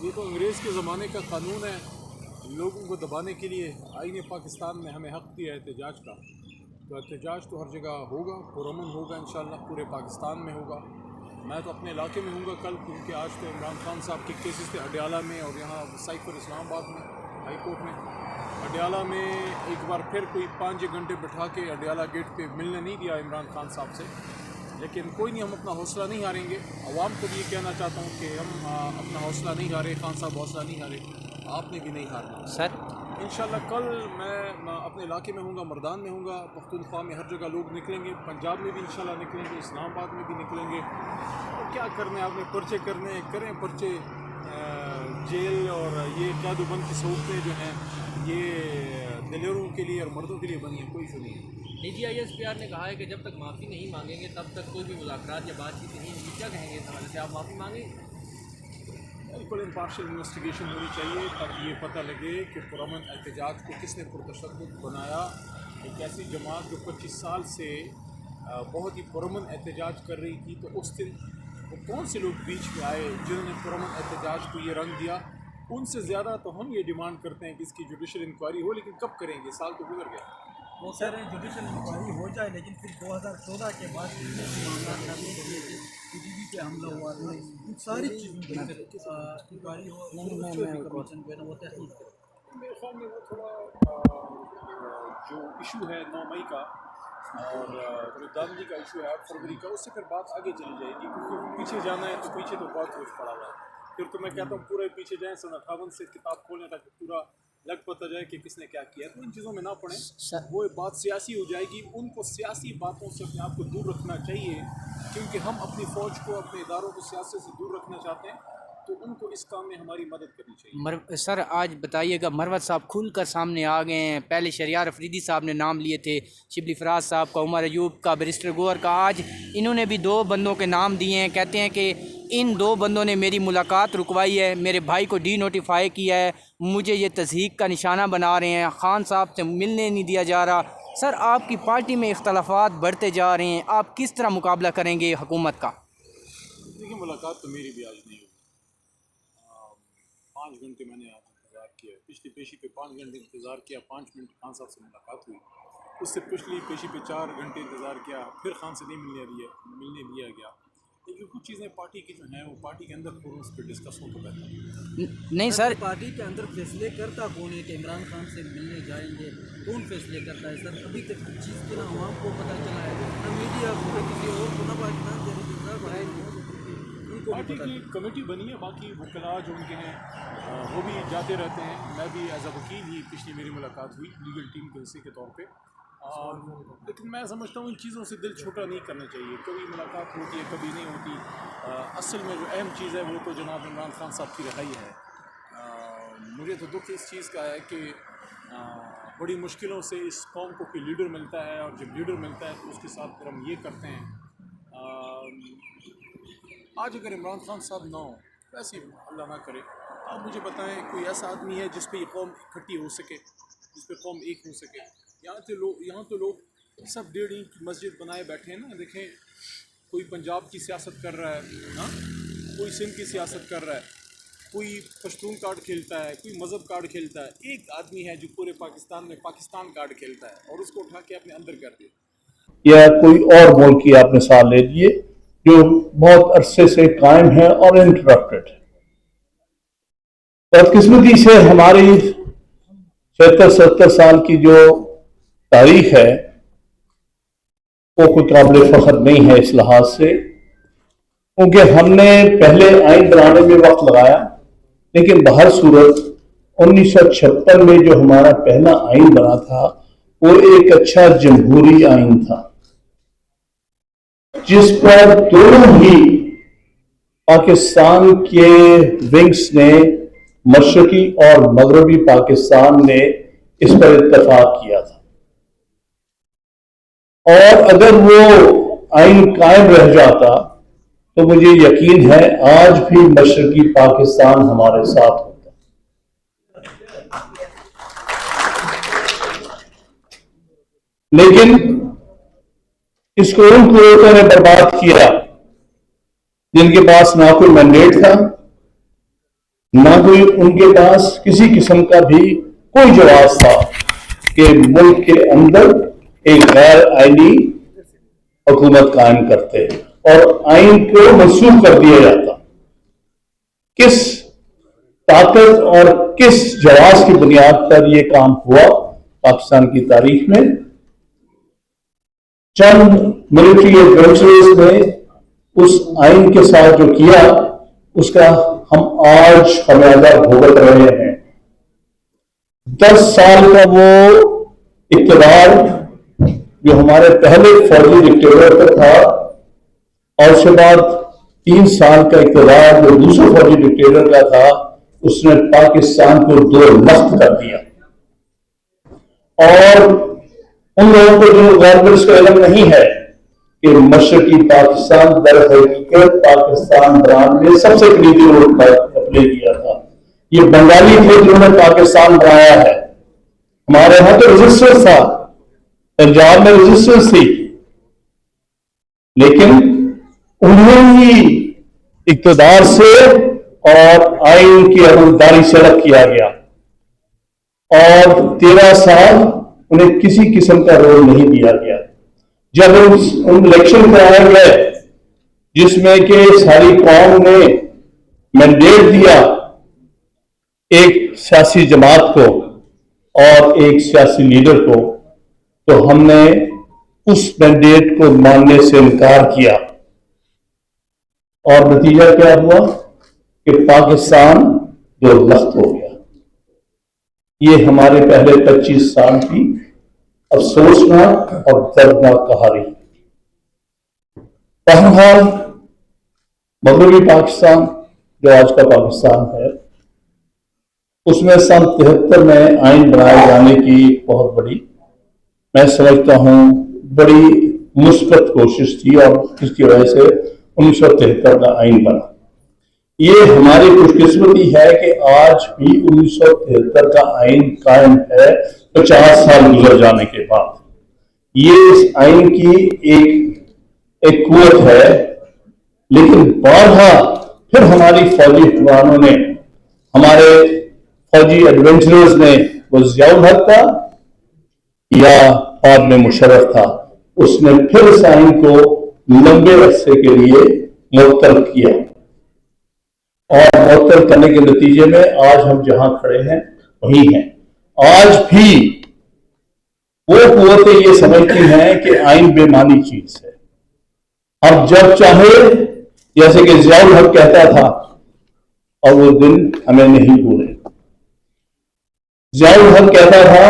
یہ تو انگریز کے زمانے کا قانون ہے، لوگوں کو دبانے کے لیے آئین پاکستان میں ہمیں حق دیا ہے احتجاج کا، تو احتجاج تو ہر جگہ ہوگا، پرامن ہوگا انشاءاللہ، پورے پاکستان میں ہوگا۔ میں تو اپنے علاقے میں ہوں گا کل، کیونکہ آج تو عمران خان صاحب کے کیسز تھے اڈیالہ میں اور یہاں سائفر اسلام آباد میں ہائی کورٹ میں۔ اڈیالہ میں ایک بار پھر کوئی 5 گھنٹے بٹھا کے اڈیالہ گیٹ پہ ملنے نہیں دیا عمران خان صاحب سے، لیکن کوئی نہیں، ہم اپنا حوصلہ نہیں ہاریں گے۔ عوام کو بھی یہ کہنا چاہتا ہوں کہ ہم اپنا حوصلہ نہیں ہارے، خان صاحب حوصلہ نہیں ہارے، آپ نے بھی نہیں ہارنا سر۔ انشاءاللہ۔ کل میں اپنے علاقے میں ہوں گا، مردان میں ہوں گا، پختونخوا میں ہر جگہ لوگ نکلیں گے، پنجاب میں بھی انشاءاللہ نکلیں گے، اسلام آباد میں بھی نکلیں گے۔ تو کیا کرنا ہے، آپ نے پرچے کرنے کریں پرچے، جیل اور یہ قید و بند کی سہولتیں جو ہیں یہ دلیروں کے لیے اور مردوں کے لیے بنی ہیں، کوئی ایشو نہیں ہے۔ DGISPR نے کہا ہے کہ جب تک معافی نہیں مانگیں گے تب تک کوئی بھی مذاکرات یا بات چیت نہیں ہوگی، کیا کہیں گے اس حوالے سے؟ آپ معافی مانگیں گے؟ بالکل امپارشل انویسٹیگیشن ہونی چاہیے تاکہ یہ پتہ لگے کہ پرامن احتجاج کو کس نے پرتشدد بنایا۔ ایک ایسی جماعت جو 25 سال سے بہت ہی پرامن احتجاج کر رہی تھی، تو اس دن وہ کون سے لوگ بیچ میں آئے جنہوں نے پرامن احتجاج کو یہ رنگ دیا؟ ان سے زیادہ تو ہم یہ ڈیمانڈ کرتے ہیں کہ اس کی جوڈیشل انکوائری ہو، لیکن کب کریں گے؟ سال تو گزر گیا۔ وہ کہہ رہے ہیں جوڈیشل انکوائری ہو جائے، لیکن پھر 2014 کے بعد جتنے بھی معاملات کرنے کے لیے PDP پہ حملہ ہوا تھا، ان ساری چیزوں کی انکوائری ہو، کمیشن پہ وہ تحقیق کرے۔ میرے خیال میں وہ تھوڑا جو ایشو ہے 9 مئی کا اور جو دانگی کا ایشو ہے 8 فروری کا، اس سے پھر بات آگے چلی جائے گی، کیونکہ پیچھے جانا ہے تو پیچھے تو بہت کچھ پڑا ہوا ہے۔ پھر تو میں کہتا ہوں پورے پیچھے جائیں، سن 58 سے کتاب کھولنے تک پورا لگ پتہ جائے کہ کس نے کیا کیا، تو ان چیزوں میں نہ پڑیں، وہ بات سیاسی ہو جائے گی۔ ان کو سیاسی باتوں سے اپنے آپ کو دور رکھنا چاہیے، کیونکہ ہم اپنی فوج کو، اپنے اداروں کو سیاست سے دور رکھنا چاہتے ہیں، تو ان کو اس کام میں ہماری مدد کرنی چاہیے۔ سر آج بتائیے گا، مروت صاحب کھل کر سامنے آ گئے ہیں، پہلے شہریار افریدی صاحب نے نام لیے تھے، شبلی فراز صاحب کا، عمر ایوب کا، بیرسٹر گوہر کا، آج انہوں نے بھی 2 بندوں کے نام دیے ہیں، کہتے ہیں کہ ان 2 بندوں نے میری ملاقات رکوائی ہے، میرے بھائی کو ڈی نوٹیفائی کیا ہے، مجھے یہ تضحیک کا نشانہ بنا رہے ہیں، خان صاحب سے ملنے نہیں دیا جا رہا۔ سر آپ کی پارٹی میں اختلافات بڑھتے جا رہے ہیں، آپ کس طرح مقابلہ کریں گے حکومت کا؟ دیکھیے ملاقات تو میری بھی آج نہیں ہوئی، 5 گھنٹے میں نے آج انتظار کیا، پچھلی پیشی پہ 5 گھنٹے انتظار کیا، 5 منٹ خان صاحب سے ملاقات ہوئی، اس سے پچھلی پیشی پہ 4 گھنٹے انتظار کیا، پھر خان سے نہیں ملنے دیا گیا۔ لیکن کچھ چیزیں پارٹی کی جو ہیں وہ پارٹی کے اندر اس پہ ڈسکس ہو تو بہتر ہے۔ نہیں سر، پارٹی کے اندر فیصلے کرتا کون ہے کہ عمران خان سے ملنے جائیں گے؟ کون فیصلے کرتا ہے سر؟ ابھی تک چیز کو نہ عوام کو پتہ چلا ہے، نہ میڈیا کو، نہ کسی اور کو، نہ پاکستان پارٹی کی کمیٹی بنی ہے، باقی وکلاء جو ان کے ہیں وہ بھی جاتے رہتے ہیں، میں بھی ایز اے وکیل ہی پچھلی میری ملاقات ہوئی لیگل ٹیم کے حصے کے طور پہ، لیکن میں سمجھتا ہوں ان چیزوں سے دل چھوٹا نہیں کرنا چاہیے، کبھی ملاقات ہوتی ہے کبھی نہیں ہوتی، اصل میں جو اہم چیز ہے وہ تو جناب عمران خان صاحب کی رہائی ہے۔ مجھے تو دکھ اس چیز کا ہے کہ بڑی مشکلوں سے اس قوم کو کوئی لیڈر ملتا ہے، اور جب لیڈر ملتا ہے تو اس کے ساتھ پھر ہم یہ کرتے ہیں۔ آج اگر عمران خان صاحب نہ ہوں، ویسے اللہ نہ کرے، آپ مجھے بتائیں کوئی ایسا آدمی ہے جس پہ یہ قوم اکٹھی ہو سکے، جس پہ قوم ایک ہو سکے؟ یہاں تو لوگ سب 1.5 اینٹ کی مسجد بنائے بیٹھے ہیں نا، دیکھیں کوئی پنجاب کی سیاست کر رہا ہے، ہاں کوئی سندھ کی سیاست کر رہا ہے، کوئی پشتون کارڈ کھیلتا ہے، کوئی مذہب کارڈ کھیلتا ہے، ایک آدمی ہے جو پورے پاکستان میں پاکستان کارڈ کھیلتا ہے اور اس کو اٹھا کے اپنے اندر کر دیا۔ یا کوئی اور ملک کی آپ مثال لے لیجیے جو بہت عرصے سے قائم ہے اور انٹرپٹڈ ہے۔ بدقسمتی سے ہماری 76-70 سال کی جو تاریخ ہے وہ کوئی قابل فخر نہیں ہے اس لحاظ سے، کیونکہ ہم نے پہلے آئین بنانے میں وقت لگایا، لیکن بہر صورت 1956 میں جو ہمارا پہلا آئین بنا تھا وہ ایک اچھا جمہوری آئین تھا، جس پر دونوں ہی پاکستان کے ونگز نے، مشرقی اور مغربی پاکستان نے اس پر اتفاق کیا تھا، اور اگر وہ آئین قائم رہ جاتا تو مجھے یقین ہے آج بھی مشرقی پاکستان ہمارے ساتھ ہوتا۔ لیکن اس کو ان قوتوں نے برباد کیا جن کے پاس نہ کوئی مینڈیٹ تھا، نہ کوئی ان کے پاس کسی قسم کا بھی کوئی جواز تھا کہ ملک کے اندر ایک غیر آئینی حکومت قائم کرتے اور آئین کو منسوخ کر دیا جاتا. کس طاقت اور کس جواز کی بنیاد پر یہ کام ہوا پاکستان کی تاریخ میں؟ چند ملٹری ایڈوینچرز نے اس آئین کے ساتھ جو کیا اس کا ہم آج خمیازہ بھگت رہے ہیں. 10 سال کا وہ اقتدار جو ہمارے پہلے فوجی ڈکٹیٹر پر تھا اور اس کے بعد 3 سال کا اقتدار جو دوسرے فوجی ڈکٹیٹر کا تھا, اس نے پاکستان کو 2 لخت کر دیا. اور ان لوگوں کو جو گورنمنٹس کا علم نہیں ہے کہ مشرقی پاکستان در حقیقت پاکستان بنانے میں سب سے کلیدی رول پلے کیا تھا. یہ بنگالی تھے جنہوں نے پاکستان بنایا ہے. ہمارے یہاں تو ریزسٹنس تھا, پنجاب میں ریزسٹنس تھی, لیکن انہیں ہی اقتدار سے اور آئین کی عملداری سے الگ کیا گیا اور 13 سال انہیں کسی قسم کا رول نہیں دیا گیا. جب ان الیکشن کرائے گئے جس میں کہ ساری قوم نے مینڈیٹ دیا ایک سیاسی جماعت کو اور ایک سیاسی لیڈر کو, تو ہم نے اس مینڈیٹ کو ماننے سے انکار کیا اور نتیجہ کیا ہوا کہ پاکستان 2 لخت ہو گیا. یہ ہمارے پہلے 25 سال کی افسوسناک اور دردناک کہانی. بہرحال مغربی پاکستان جو آج کا پاکستان ہے, اس میں سن 73 میں آئین بنائے جانے کی بہت بڑی, میں سمجھتا ہوں بڑی مثبت کوشش تھی اور اس کی وجہ سے 1973 کا آئین بنا. یہ ہماری خوش قسمتی ہے کہ آج بھی 1973 کا آئین قائم ہے 50 سال گزر جانے کے بعد. یہ اس آئین کی ایک قوت ہے. لیکن بارہا پھر ہماری فوجی حکمرانوں نے, ہمارے فوجی ایڈونچرز نے, وہ ضیاء الحق تھا یا بعد میں مشرف تھا, اس نے پھر اس آئین کو لمبے عرصے کے لیے معطل کیا اور معطل کرنے کے نتیجے میں آج ہم جہاں کھڑے ہیں وہی ہیں. آج بھی وہ قوتیں یہ سمجھتی ہیں کہ آئین بے معنی چیز ہے. اب جب چاہے, جیسے کہ ضیاء الحق کہتا تھا, اور وہ دن ہمیں نہیں بھولے. ضیاء الحق کہتا تھا